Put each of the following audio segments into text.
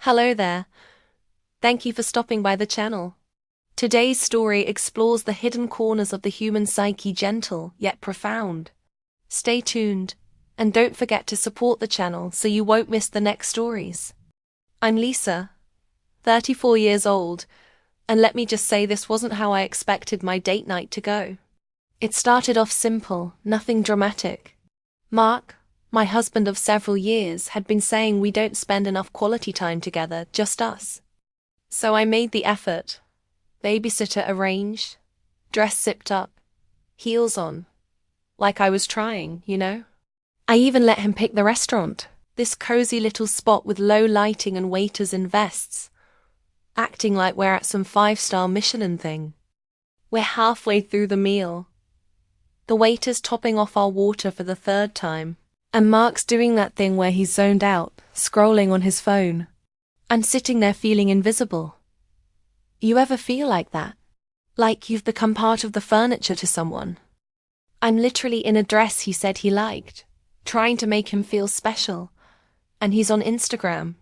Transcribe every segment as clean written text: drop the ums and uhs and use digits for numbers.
Hello there. Thank you for stopping by the channel. Today's story explores the hidden corners of the human psyche, gentle yet profound. Stay tuned, and don't forget to support the channel so you won't miss the next stories. I'm Lisa, 34 years old, and let me just say this wasn't how I expected my date night to go. It started off simple, nothing dramatic. Mark, my husband of several years, had been saying we don't spend enough quality time together, just us. So I made the effort. Babysitter arranged, dress zipped up, heels on. Like I was trying, you know? I even let him pick the restaurant, this cozy little spot with low lighting and waiters in vests, acting like we're at some 5-star Michelin thing. We're halfway through the meal. The waiter's topping off our water for the third time, and Mark's doing that thing where he's zoned out, scrolling on his phone. I'm sitting there feeling invisible. You ever feel like that? Like you've become part of the furniture to someone? I'm literally in a dress he said he liked, trying to make him feel special, and he's on Instagram.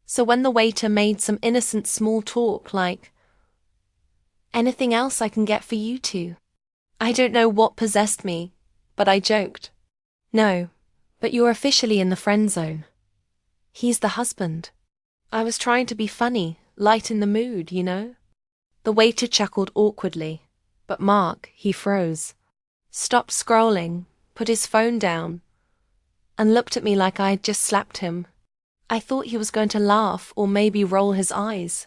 So when the waiter made some innocent small talk like, "Anything else I can get for you two?" I don't know what possessed me, but I joked. "No, but you're officially in the friend zone. He's the husband." I was trying to be funny, lighten the mood, you know? The waiter chuckled awkwardly, but Mark, he froze, stopped scrolling, put his phone down, and looked at me like I had just slapped him. I thought he was going to laugh or maybe roll his eyes,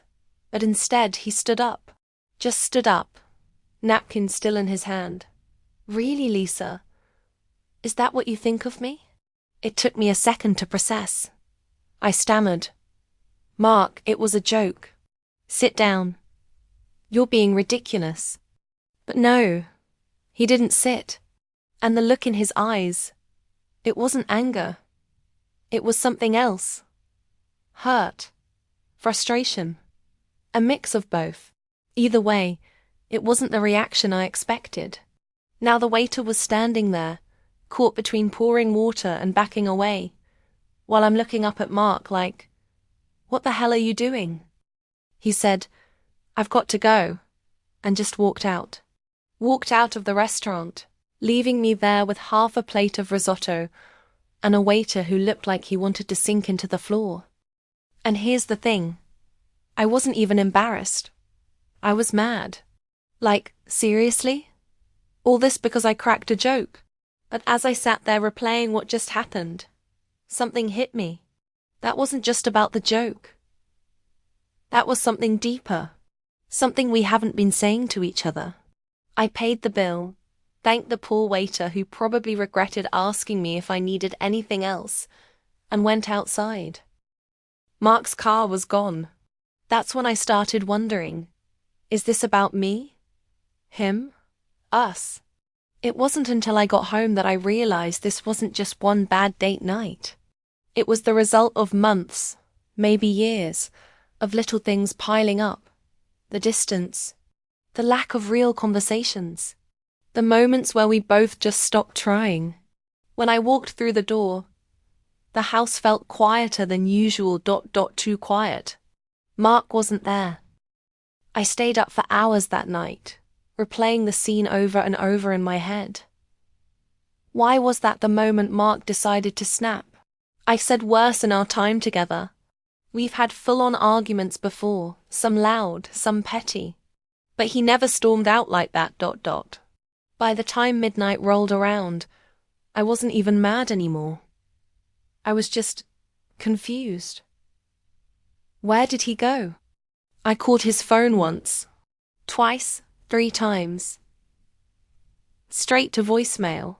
but instead he stood up. Just stood up, napkin still in his hand. "Really, Lisa? Is that what you think of me?" It took me a second to process. I stammered, "Mark, it was a joke. Sit down. You're being ridiculous." But no, he didn't sit. And the look in his eyes, it wasn't anger. It was something else. Hurt. Frustration. A mix of both. Either way, it wasn't the reaction I expected. Now the waiter was standing there, caught between pouring water and backing away, while I'm looking up at Mark like, "What the hell are you doing?" He said, "I've got to go," and just walked out. Walked out of the restaurant, leaving me there with half a plate of risotto and a waiter who looked like he wanted to sink into the floor. And here's the thing. I wasn't even embarrassed. I was mad. Like, seriously? All this because I cracked a joke? But as I sat there replaying what just happened, something hit me. That wasn't just about the joke. That was something deeper. Something we haven't been saying to each other. I paid the bill, thanked the poor waiter who probably regretted asking me if I needed anything else, and went outside. Mark's car was gone. That's when I started wondering, is this about me? Him? Us? It wasn't until I got home that I realized this wasn't just one bad date night. It was the result of months, maybe years, of little things piling up. The distance, the lack of real conversations, the moments where we both just stopped trying. When I walked through the door, the house felt quieter than usual. Too quiet. Mark wasn't there. I stayed up for hours that night, replaying the scene over and over in my head. Why was that the moment Mark decided to snap? I said worse in our time together. We've had full-on arguments before, some loud, some petty. But he never stormed out like that. By the time midnight rolled around, I wasn't even mad anymore. I was just confused. Where did he go? I called his phone once, twice, 3 times. Straight to voicemail.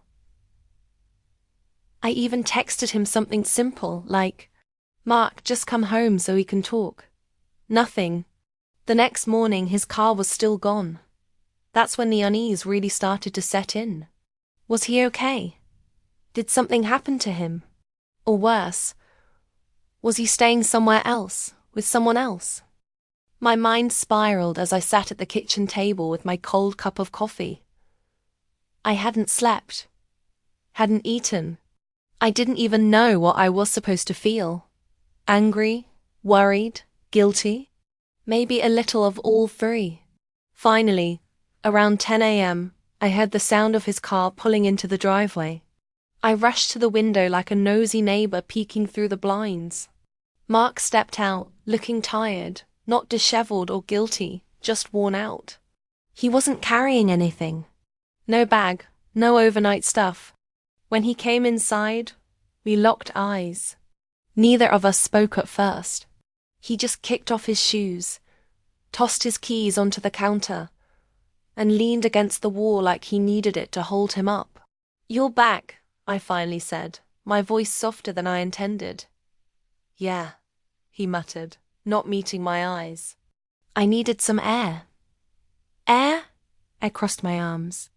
I even texted him something simple like, "Mark, just come home so we can talk." Nothing. The next morning his car was still gone. That's when the unease really started to set in. Was he okay? Did something happen to him? Or worse, was he staying somewhere else, with someone else? My mind spiraled as I sat at the kitchen table with my cold cup of coffee. I hadn't slept, hadn't eaten. I didn't even know what I was supposed to feel. Angry, Worried? Guilty? Maybe a little of all three. Finally, around 10 a.m., I heard the sound of his car pulling into the driveway. I rushed to the window like a nosy neighbor peeking through the blinds. Mark stepped out, looking tired, not disheveled or guilty, just worn out. He wasn't carrying anything. No bag, no overnight stuff. When he came inside, we locked eyes. Neither of us spoke at first. He just kicked off his shoes, tossed his keys onto the counter, and leaned against the wall like he needed it to hold him up. "You're back," I finally said, my voice softer than I intended. "Yeah," he muttered, not meeting my eyes. "I needed some air." "Air?" I crossed my arms.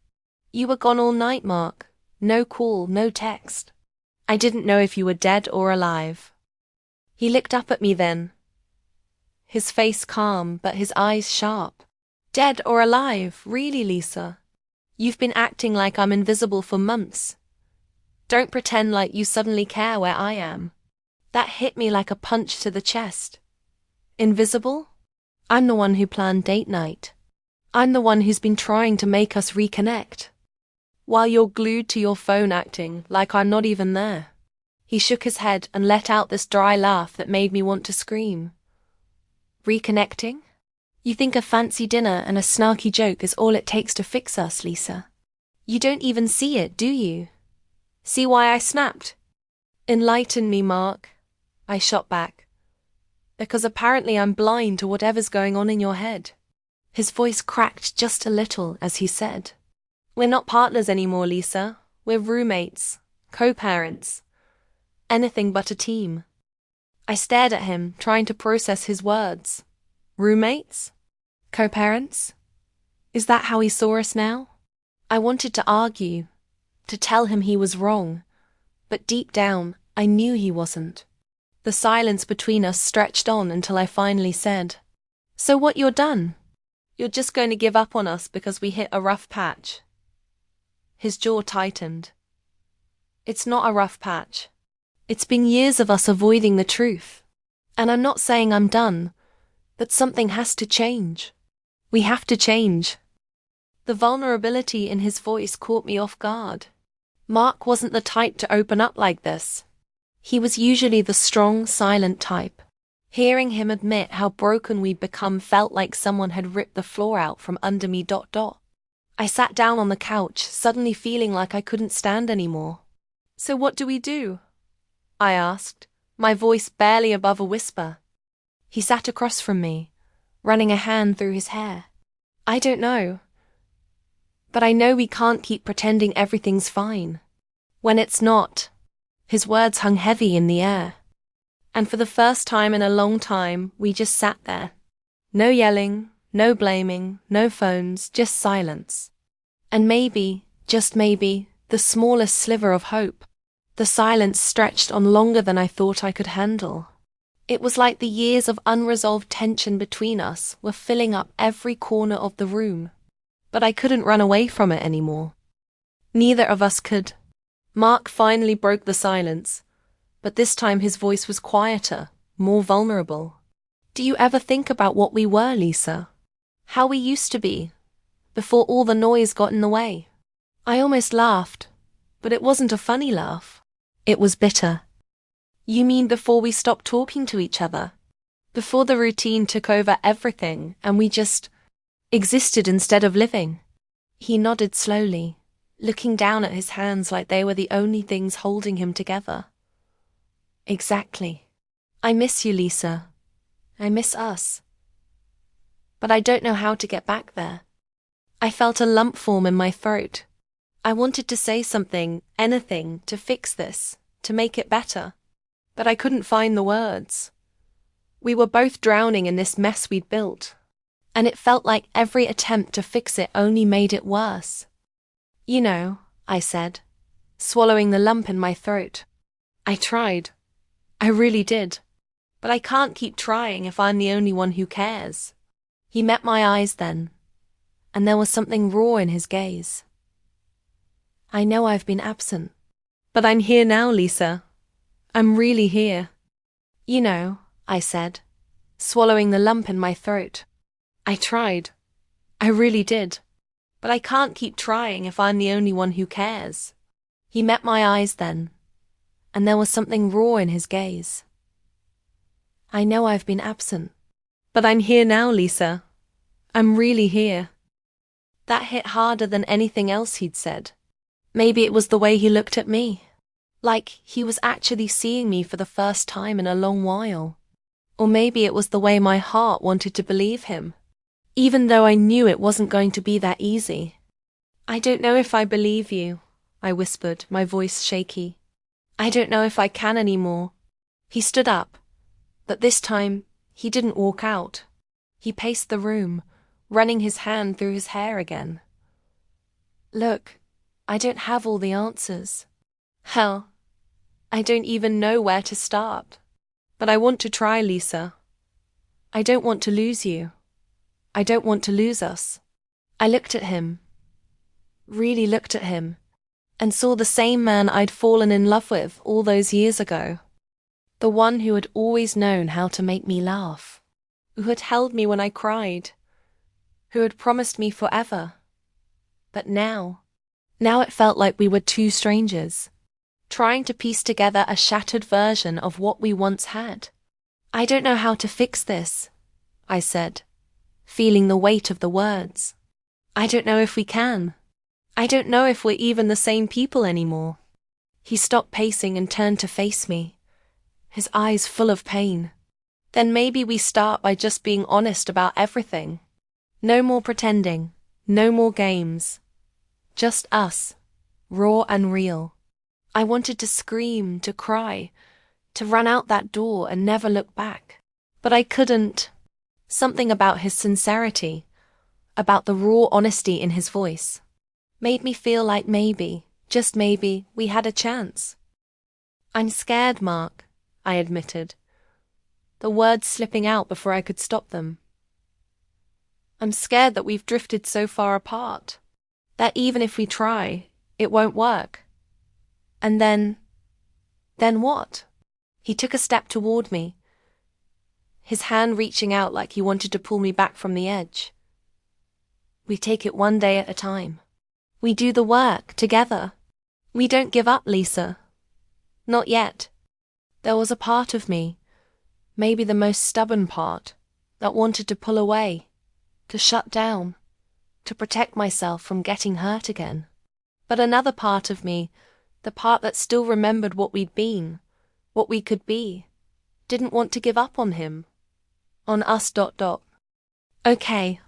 "You were gone all night, Mark. No call, no text. I didn't know if you were dead or alive." He looked up at me then, his face calm but his eyes sharp. "Dead or alive? Really, Lisa? You've been acting like I'm invisible for months. Don't pretend like you suddenly care where I am." That hit me like a punch to the chest. Invisible? I'm the one who planned date night. I'm the one who's been trying to make us reconnect, while you're glued to your phone acting like I'm not even there. He shook his head and let out this dry laugh that made me want to scream. "Reconnecting? You think a fancy dinner and a snarky joke is all it takes to fix us, Lisa? You don't even see it, do you? See why I snapped?" "Enlighten me, Mark," I shot back. "Because apparently I'm blind to whatever's going on in your head." His voice cracked just a little as he said, "We're not partners anymore, Lisa. We're roommates, co-parents. Anything but a team." I stared at him, trying to process his words. Roommates? Co-parents? Is that how he saw us now? I wanted to argue, to tell him he was wrong, but deep down, I knew he wasn't. The silence between us stretched on until I finally said, "So what, you're done? You're just going to give up on us because we hit a rough patch?" His jaw tightened. "It's not a rough patch. It's been years of us avoiding the truth. And I'm not saying I'm done, but something has to change. We have to change." The vulnerability in his voice caught me off guard. Mark wasn't the type to open up like this. He was usually the strong, silent type. Hearing him admit how broken we'd become felt like someone had ripped the floor out from under me. I sat down on the couch, suddenly feeling like I couldn't stand anymore. "So what do we do?" I asked, my voice barely above a whisper. He sat across from me, running a hand through his hair. "I don't know. But I know we can't keep pretending everything's fine when it's not." His words hung heavy in the air. And for the first time in a long time, we just sat there. No yelling, no blaming, no phones, just silence. And maybe, just maybe, the smallest sliver of hope. The silence stretched on longer than I thought I could handle. It was like the years of unresolved tension between us were filling up every corner of the room. But I couldn't run away from it anymore. Neither of us could. Mark finally broke the silence, but this time his voice was quieter, more vulnerable. "Do you ever think about what we were, Lisa? How we used to be, before all the noise got in the way?" I almost laughed, but it wasn't a funny laugh. It was bitter. "You mean before we stopped talking to each other? Before the routine took over everything and we just existed instead of living?" He nodded slowly, looking down at his hands like they were the only things holding him together. "Exactly. I miss you, Lisa. I miss us. But I don't know how to get back there." I felt a lump form in my throat. I wanted to say something, anything, to fix this, to make it better. But I couldn't find the words. We were both drowning in this mess we'd built, and it felt like every attempt to fix it only made it worse. "You know," I said, swallowing the lump in my throat. "I tried. I really did. But I can't keep trying if I'm the only one who cares." He met my eyes then, and there was something raw in his gaze. "I know I've been absent, but I'm here now, Lisa. I'm really here. You know, I said, swallowing the lump in my throat. I tried. I really did. But I can't keep trying if I'm the only one who cares. He met my eyes then, and there was something raw in his gaze. I know I've been absent, but I'm here now, Lisa. I'm really here. That hit harder than anything else he'd said. Maybe it was the way he looked at me. Like he was actually seeing me for the first time in a long while. Or maybe it was the way my heart wanted to believe him, even though I knew it wasn't going to be that easy. I don't know if I believe you, I whispered, my voice shaky. I don't know if I can anymore. He stood up, but this time he didn't walk out. He paced the room, running his hand through his hair again. Look, I don't have all the answers. Hell, I don't even know where to start. But I want to try, Lisa. I don't want to lose you. I don't want to lose us. I looked at him, really looked at him, and saw the same man I'd fallen in love with all those years ago. The one who had always known how to make me laugh, who had held me when I cried, who had promised me forever. But now it felt like we were two strangers, trying to piece together a shattered version of what we once had. I don't know how to fix this, I said, feeling the weight of the words. I don't know if we can. I don't know if we're even the same people anymore. He stopped pacing and turned to face me, his eyes full of pain. Then maybe we start by just being honest about everything. No more pretending, no more games. Just us, raw and real. I wanted to scream, to cry, to run out that door and never look back. But I couldn't. Something about his sincerity, about the raw honesty in his voice, made me feel like maybe, just maybe, we had a chance. I'm scared, Mark, I admitted, the words slipping out before I could stop them. I'm scared that we've drifted so far apart, that even if we try, it won't work. And then what? He took a step toward me, his hand reaching out like he wanted to pull me back from the edge. We take it one day at a time. We do the work together. We don't give up, Lisa. Not yet. There was a part of me, maybe the most stubborn part, that wanted to pull away, to shut down, to protect myself from getting hurt again. But another part of me, the part that still remembered what we'd been, what we could be, didn't want to give up on him, on us. Okay,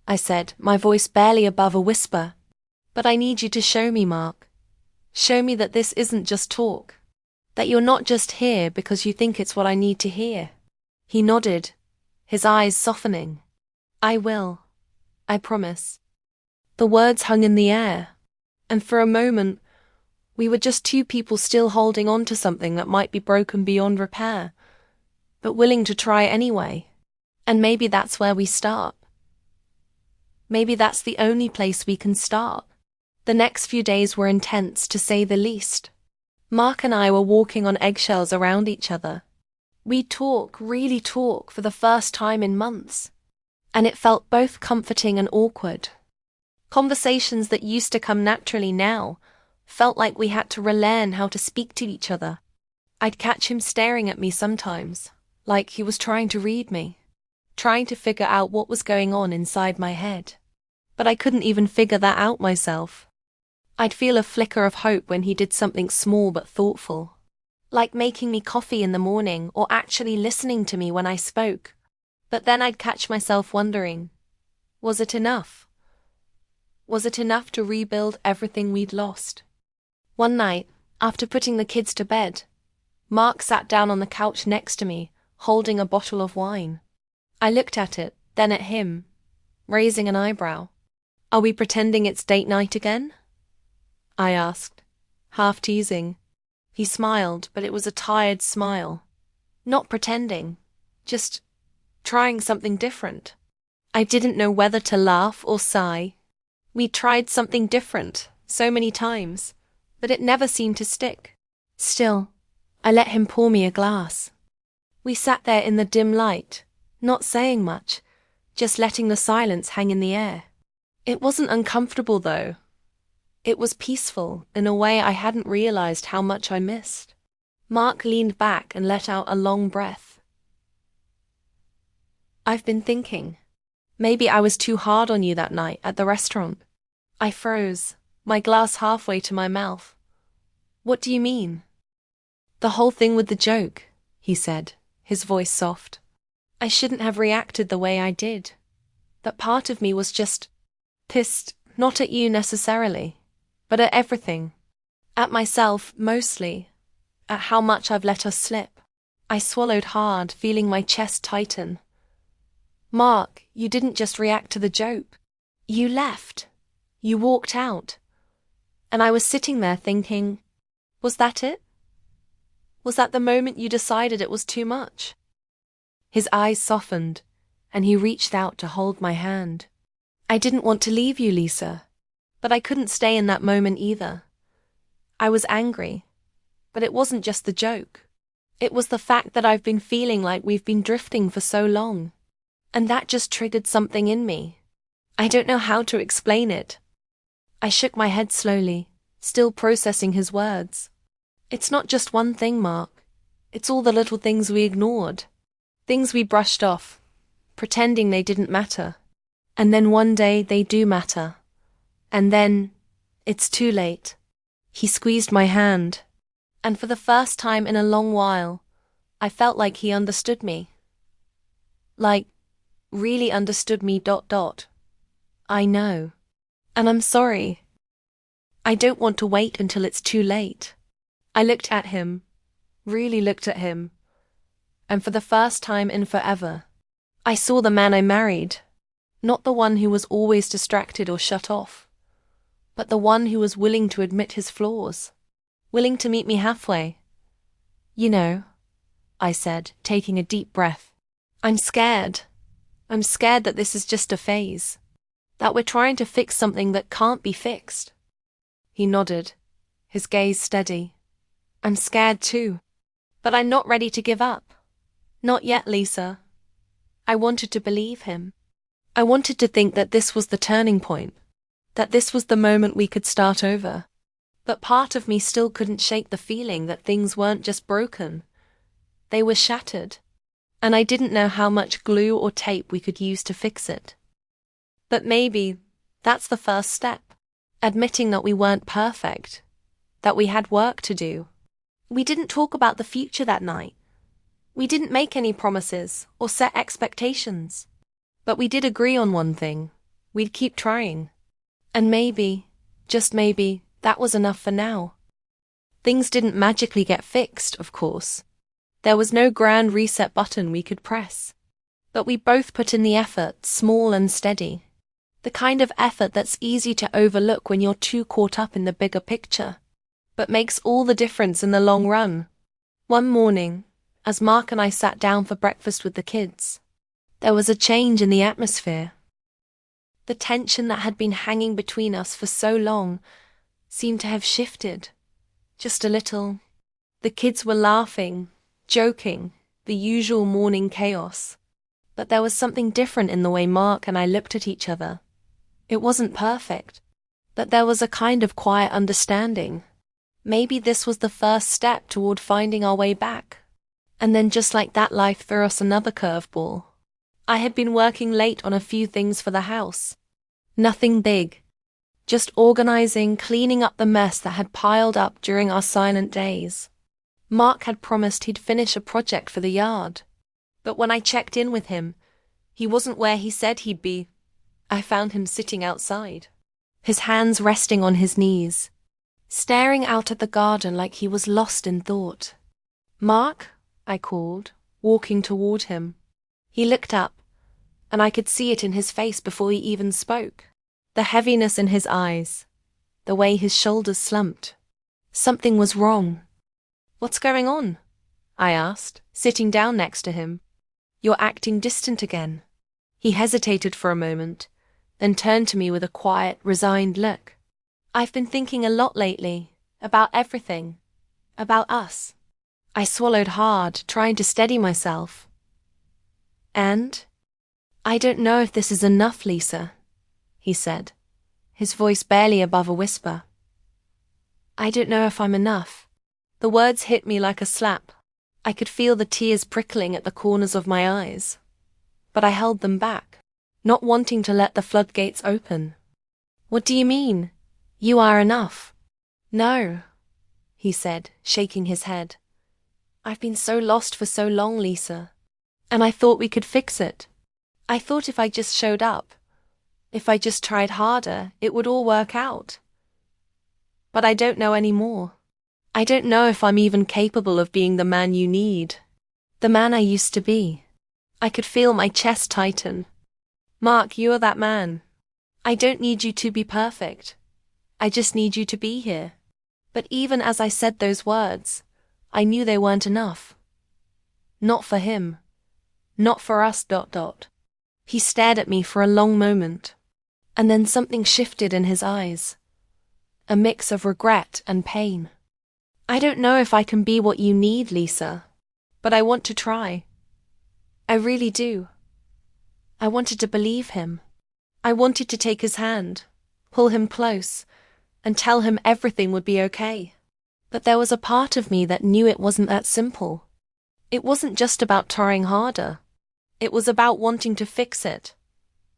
I said, my voice barely above a whisper, but I need you to show me, Mark. Show me that this isn't just talk, that you're not just here because you think it's what I need to hear. He nodded, his eyes softening. I will, I promise. The words hung in the air, and for a moment, we were just two people still holding on to something that might be broken beyond repair, but willing to try anyway. And maybe that's where we start. Maybe that's the only place we can start. The next few days were intense, to say the least. Mark and I were walking on eggshells around each other. We'd talk, really talk, for the first time in months, and it felt both comforting and awkward. Conversations that used to come naturally now felt like we had to relearn how to speak to each other. I'd catch him staring at me sometimes, like he was trying to read me, trying to figure out what was going on inside my head. But I couldn't even figure that out myself. I'd feel a flicker of hope when he did something small but thoughtful, like making me coffee in the morning or actually listening to me when I spoke. But then I'd catch myself wondering, was it enough? Was it enough to rebuild everything we'd lost? One night, after putting the kids to bed, Mark sat down on the couch next to me, holding a bottle of wine. I looked at it, then at him, raising an eyebrow. Are we pretending it's date night again? I asked, half teasing. He smiled, but it was a tired smile. Not pretending, just trying something different. I didn't know whether to laugh or sigh. We tried something different so many times, but it never seemed to stick. Still, I let him pour me a glass. We sat there in the dim light, not saying much, just letting the silence hang in the air. It wasn't uncomfortable though. It was peaceful in a way I hadn't realized how much I missed. Mark leaned back and let out a long breath. I've been thinking. Maybe I was too hard on you that night at the restaurant. I froze, my glass halfway to my mouth. What do you mean? The whole thing with the joke, he said, his voice soft. I shouldn't have reacted the way I did. That part of me was just pissed, not at you necessarily, but at everything. At myself, mostly. At how much I've let us slip. I swallowed hard, feeling my chest tighten. Mark, you didn't just react to the joke. You left. You walked out. And I was sitting there thinking, was that it? Was that the moment you decided it was too much? His eyes softened, and he reached out to hold my hand. I didn't want to leave you, Lisa, but I couldn't stay in that moment either. I was angry, but it wasn't just the joke. It was the fact that I've been feeling like we've been drifting for so long, and that just triggered something in me. I don't know how to explain it. I shook my head slowly, still processing his words. It's not just one thing, Mark. It's all the little things we ignored. Things we brushed off, pretending they didn't matter. And then one day they do matter. And then it's too late. He squeezed my hand. And for the first time in a long while, I felt like he understood me. Like, really understood me. I know. And I'm sorry. I don't want to wait until it's too late. I looked at him, really looked at him, and for the first time in forever, I saw the man I married, not the one who was always distracted or shut off, but the one who was willing to admit his flaws, willing to meet me halfway. You know, I said, taking a deep breath, I'm scared. I'm scared that this is just a phase, that we're trying to fix something that can't be fixed. He nodded, his gaze steady. I'm scared too, but I'm not ready to give up. Not yet, Lisa. I wanted to believe him. I wanted to think that this was the turning point, that this was the moment we could start over. But part of me still couldn't shake the feeling that things weren't just broken. They were shattered, and I didn't know how much glue or tape we could use to fix it. But maybe that's the first step, admitting that we weren't perfect, that we had work to do. We didn't talk about the future that night. We didn't make any promises or set expectations. But we did agree on one thing. We'd keep trying. And maybe, just maybe, that was enough for now. Things didn't magically get fixed, of course. There was no grand reset button we could press. But we both put in the effort, small and steady. The kind of effort that's easy to overlook when you're too caught up in the bigger picture, but makes all the difference in the long run. One morning, as Mark and I sat down for breakfast with the kids, there was a change in the atmosphere. The tension that had been hanging between us for so long seemed to have shifted, just a little. The kids were laughing, joking, the usual morning chaos. But there was something different in the way Mark and I looked at each other. It wasn't perfect, but there was a kind of quiet understanding. Maybe this was the first step toward finding our way back. And then just like that, life threw us another curveball. I had been working late on a few things for the house. Nothing big. Just organizing, cleaning up the mess that had piled up during our silent days. Mark had promised he'd finish a project for the yard. But when I checked in with him, he wasn't where he said he'd be. I found him sitting outside, his hands resting on his knees, staring out at the garden like he was lost in thought. Mark, I called, walking toward him. He looked up, and I could see it in his face before he even spoke. The heaviness in his eyes, the way his shoulders slumped. Something was wrong. What's going on? I asked, sitting down next to him. You're acting distant again. He hesitated for a moment, then turned to me with a quiet, resigned look. I've been thinking a lot lately, about everything, about us. I swallowed hard, trying to steady myself. And? I don't know if this is enough, Lisa, he said, his voice barely above a whisper. I don't know if I'm enough. The words hit me like a slap. I could feel the tears prickling at the corners of my eyes. But I held them back, not wanting to let the floodgates open. What do you mean? You are enough. No, he said, shaking his head. I've been so lost for so long, Lisa. And I thought we could fix it. I thought if I just showed up, if I just tried harder, it would all work out. But I don't know anymore. I don't know if I'm even capable of being the man you need. The man I used to be. I could feel my chest tighten. Mark, you're that man. I don't need you to be perfect. I just need you to be here. But even as I said those words, I knew they weren't enough. Not for him. Not for us. He stared at me for a long moment, and then something shifted in his eyes. A mix of regret and pain. I don't know if I can be what you need, Lisa, but I want to try. I really do. I wanted to believe him. I wanted to take his hand, pull him close, and tell him everything would be okay. But there was a part of me that knew it wasn't that simple. It wasn't just about trying harder. It was about wanting to fix it.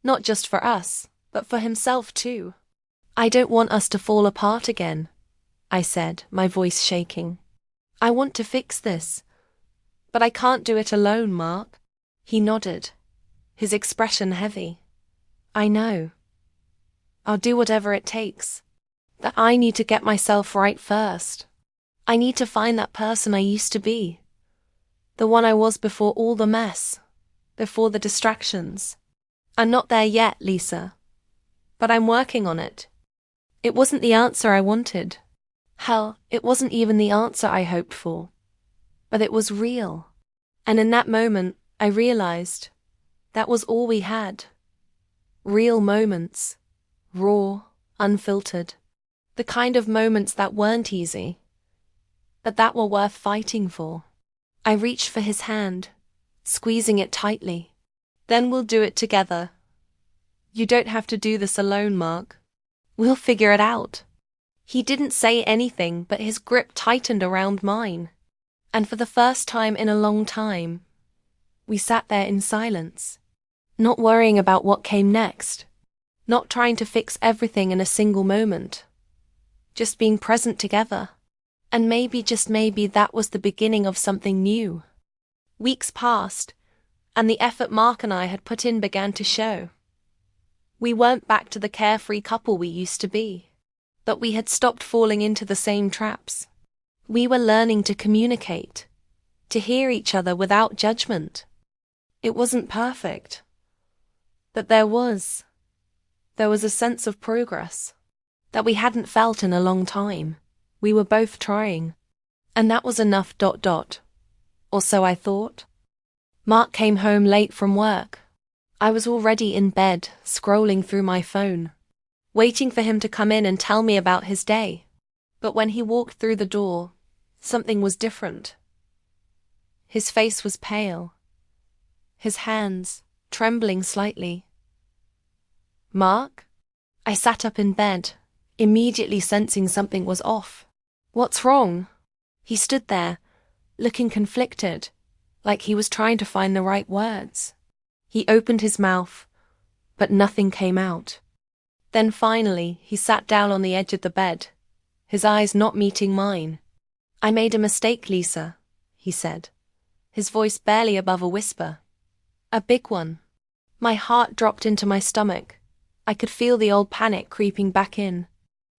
Not just for us, but for himself too. I don't want us to fall apart again, I said, my voice shaking. I want to fix this. But I can't do it alone, Mark. He nodded, his expression heavy. I know. I'll do whatever it takes. But I need to get myself right first. I need to find that person I used to be. The one I was before all the mess, before the distractions. I'm not there yet, Lisa. But I'm working on it. It wasn't the answer I wanted. Hell, it wasn't even the answer I hoped for. But it was real. And in that moment, I realized that was all we had. Real moments. Raw, unfiltered. The kind of moments that weren't easy, but that were worth fighting for. I reached for his hand, squeezing it tightly. Then we'll do it together. You don't have to do this alone, Mark. We'll figure it out. He didn't say anything, but his grip tightened around mine. And for the first time in a long time, we sat there in silence, not worrying about what came next, not trying to fix everything in a single moment, just being present together. And maybe, just maybe, that was the beginning of something new. Weeks passed, and the effort Mark and I had put in began to show. We weren't back to the carefree couple we used to be, but we had stopped falling into the same traps. We were learning to communicate, to hear each other without judgment. It wasn't perfect, but there was a sense of progress that we hadn't felt in a long time. We were both trying, and that was enough. Or so I thought. Mark came home late from work. I was already in bed, scrolling through my phone, waiting for him to come in and tell me about his day. But when he walked through the door, something was different. His face was pale, his hands trembling slightly. Mark? I sat up in bed, immediately sensing something was off. What's wrong? He stood there, looking conflicted, like he was trying to find the right words. He opened his mouth, but nothing came out. Then finally, he sat down on the edge of the bed, his eyes not meeting mine. I made a mistake, Lisa, he said, his voice barely above a whisper. A big one. My heart dropped into my stomach. I could feel the old panic creeping back in.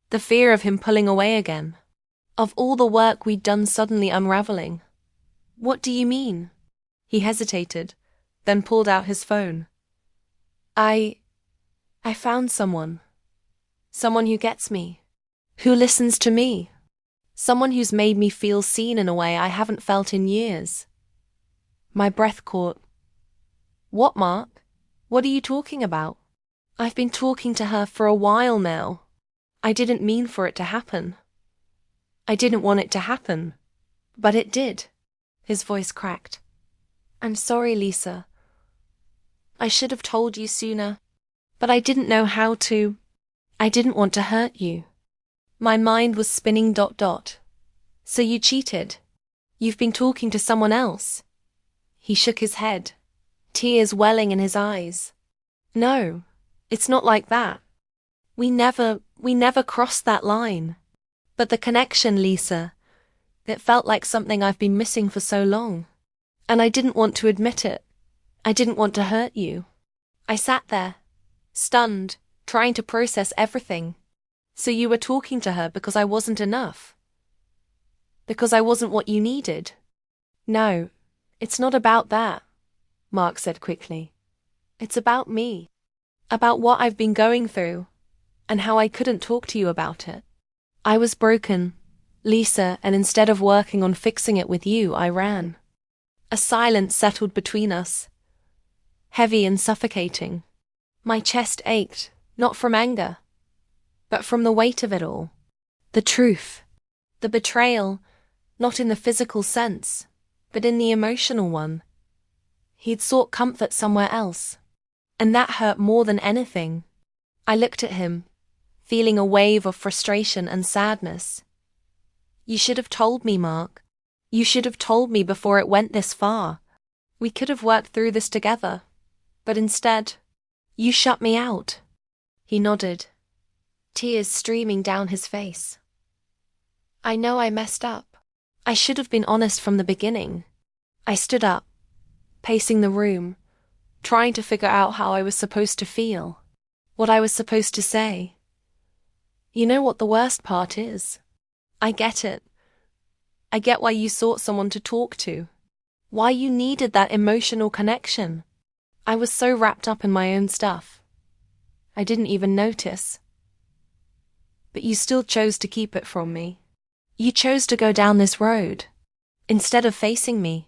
The fear of him pulling away again. Of all the work we'd done suddenly unraveling. What do you mean? He hesitated, then pulled out his phone. I found someone. Someone who gets me. Who listens to me. Someone who's made me feel seen in a way I haven't felt in years. My breath caught. What, Mark? What are you talking about? I've been talking to her for a while now. I didn't mean for it to happen. I didn't want it to happen, but it did. His voice cracked. I'm sorry, Lisa. I should have told you sooner, but I didn't know how to. I didn't want to hurt you. My mind was spinning ... So you cheated? You've been talking to someone else? He shook his head, tears welling in his eyes. No, it's not like that. We never crossed that line. But the connection, Lisa, it felt like something I've been missing for so long. And I didn't want to admit it. I didn't want to hurt you. I sat there, stunned, trying to process everything. So you were talking to her because I wasn't enough? Because I wasn't what you needed? No, it's not about that, Mark said quickly. It's about me. About what I've been going through, and how I couldn't talk to you about it. I was broken, Lisa, and instead of working on fixing it with you, I ran. A silence settled between us, heavy and suffocating. My chest ached, not from anger, but from the weight of it all. The truth, the betrayal, not in the physical sense, but in the emotional one. He'd sought comfort somewhere else, and that hurt more than anything. I looked at him, feeling a wave of frustration and sadness. You should have told me, Mark. You should have told me before it went this far. We could have worked through this together. But instead, you shut me out. He nodded, tears streaming down his face. I know I messed up. I should have been honest from the beginning. I stood up, pacing the room, trying to figure out how I was supposed to feel, what I was supposed to say. You know what the worst part is? I get it. I get why you sought someone to talk to, why you needed that emotional connection. I was so wrapped up in my own stuff. I didn't even notice. But you still chose to keep it from me. You chose to go down this road, instead of facing me.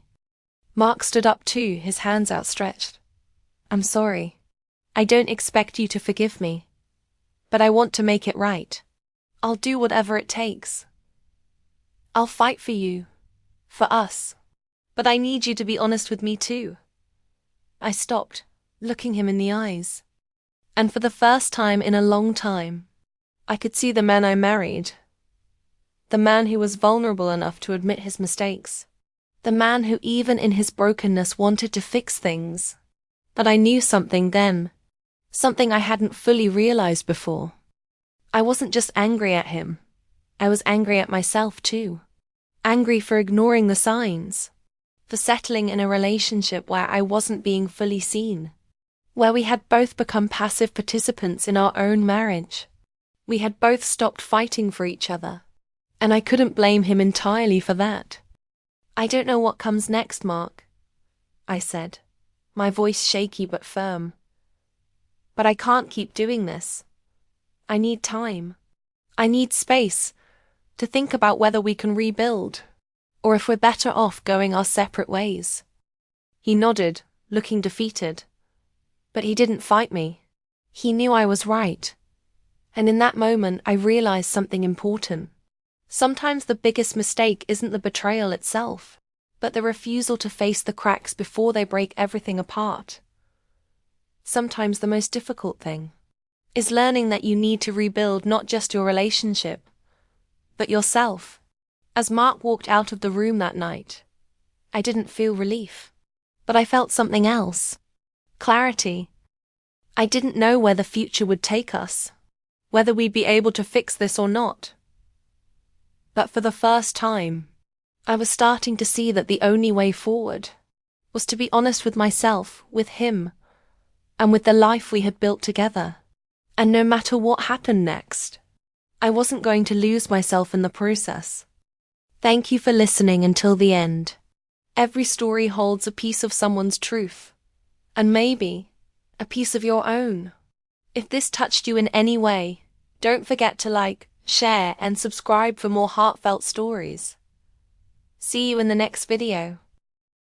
Mark stood up too, his hands outstretched. I'm sorry. I don't expect you to forgive me, but I want to make it right. I'll do whatever it takes. I'll fight for you, for us, but I need you to be honest with me too. I stopped, looking him in the eyes. And for the first time in a long time, I could see the man I married. The man who was vulnerable enough to admit his mistakes. The man who even in his brokenness wanted to fix things. But I knew something then. Something I hadn't fully realized before. I wasn't just angry at him. I was angry at myself too. Angry for ignoring the signs. For settling in a relationship where I wasn't being fully seen. Where we had both become passive participants in our own marriage. We had both stopped fighting for each other. And I couldn't blame him entirely for that. I don't know what comes next, Mark, I said, my voice shaky but firm. But I can't keep doing this. I need time. I need space to think about whether we can rebuild, or if we're better off going our separate ways. He nodded, looking defeated. But he didn't fight me. He knew I was right. And in that moment I realized something important. Sometimes the biggest mistake isn't the betrayal itself, but the refusal to face the cracks before they break everything apart. Sometimes the most difficult thing is learning that you need to rebuild not just your relationship, but yourself. As Mark walked out of the room that night, I didn't feel relief, but I felt something else. Clarity. I didn't know where the future would take us, whether we'd be able to fix this or not. But for the first time, I was starting to see that the only way forward was to be honest with myself, with him, and with the life we had built together. And no matter what happened next, I wasn't going to lose myself in the process. Thank you for listening until the end. Every story holds a piece of someone's truth, and maybe a piece of your own. If this touched you in any way, don't forget to like, share, and subscribe for more heartfelt stories. See you in the next video.